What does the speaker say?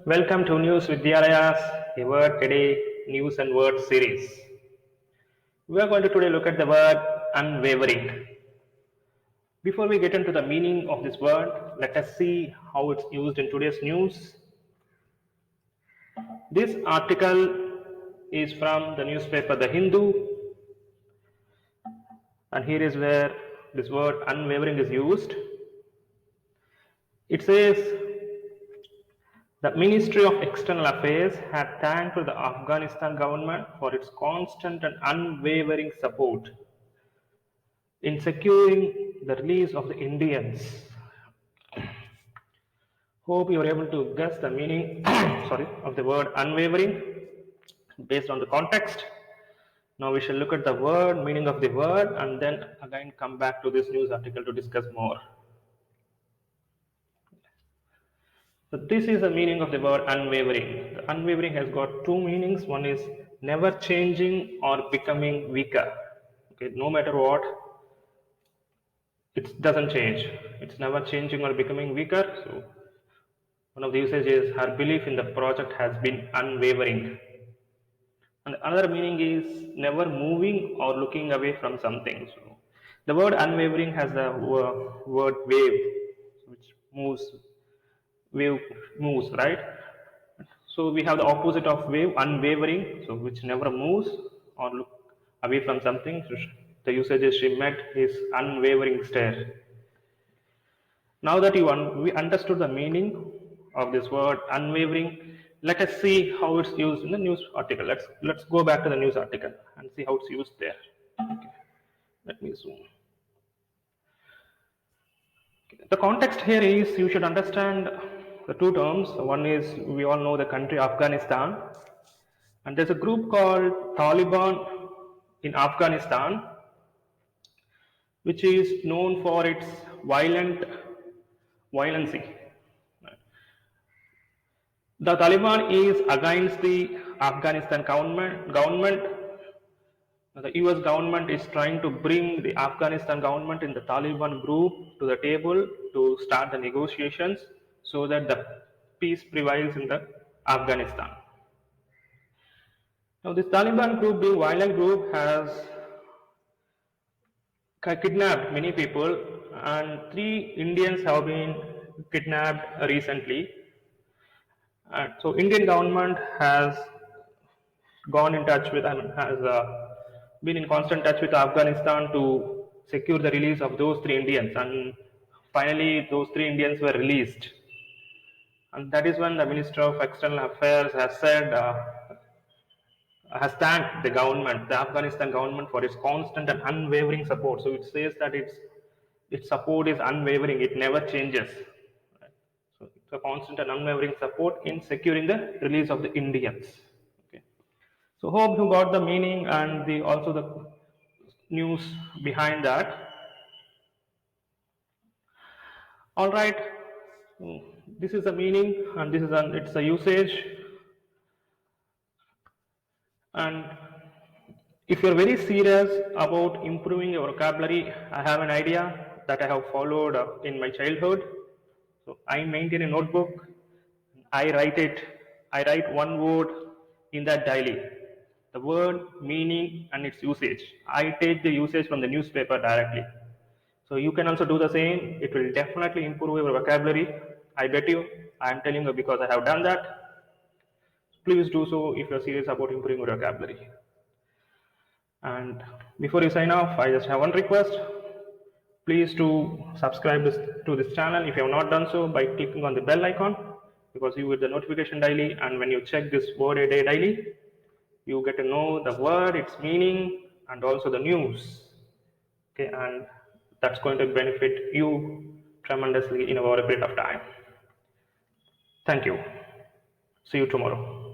Welcome to News Vidyalayas, a word a day news and word series. We are going to today look at the word unwavering. Before we get into the meaning of this word, let us see how it's used in today's news. This article is from the newspaper The Hindu, and here is where this word unwavering is used. It says the Ministry of External Affairs had thanked the Afghanistan government for its constant and unwavering support in securing the release of the Indians. Hope you are able to guess the meaning of the word unwavering based on the context. Now we shall look at the word, meaning of the word, and then again come back to this news article to discuss more. So this is the meaning of the word unwavering. The unwavering has got two meanings. One is never changing or becoming weaker. Okay, no matter what, it doesn't change. It's never changing or becoming weaker. So one of the usages, her belief in the project has been unwavering. And another meaning is never moving or looking away from something. So the word unwavering has the word wave, which wave moves, right? So we have the opposite of wave, unwavering, so which never moves or look away from something. So the usage is she met his unwavering stare. Now that we understood the meaning of this word unwavering, let us see how it's used in the news article. Let's go back to the news article and see how it's used there. Okay. Let me zoom. Okay. The context here is you should understand the two terms. One is we all know the country Afghanistan, and there's a group called Taliban in Afghanistan, which is known for its violency. The Taliban is against the Afghanistan government. The US government is trying to bring the Afghanistan government in the Taliban group to the table to start the negotiations so that the peace prevails in the Afghanistan. Now this Taliban group, being violent group, has kidnapped many people, and 3 Indians have been kidnapped recently. So Indian government has gone in touch with and has been in constant touch with Afghanistan to secure the release of those 3 Indians, and finally those 3 Indians were released. And that is when the Minister of External Affairs has said, has thanked the government, the Afghanistan government, for its constant and unwavering support. So it says that its support is unwavering; it never changes. So it's a constant and unwavering support in securing the release of the Indians. Okay. So hope you got the meaning and the also the news behind that. All right. This is the meaning and this is it's a usage. And if you're very serious about improving your vocabulary, I have an idea that I have followed in my childhood. So I maintain a notebook. I write it. I write one word in that daily. The word, meaning, and its usage. I take the usage from the newspaper directly. So you can also do the same. It will definitely improve your vocabulary. I bet you. I am telling you because I have done that. Please do so if you're serious about improving your vocabulary. And before you sign off, I just have one request. Please do subscribe to this channel if you have not done so by clicking on the bell icon, because you get the notification daily, and when you check this word a day daily, you get to know the word, its meaning, and also the news. Okay, and that's going to benefit you tremendously in over a period of time. Thank you. See you tomorrow.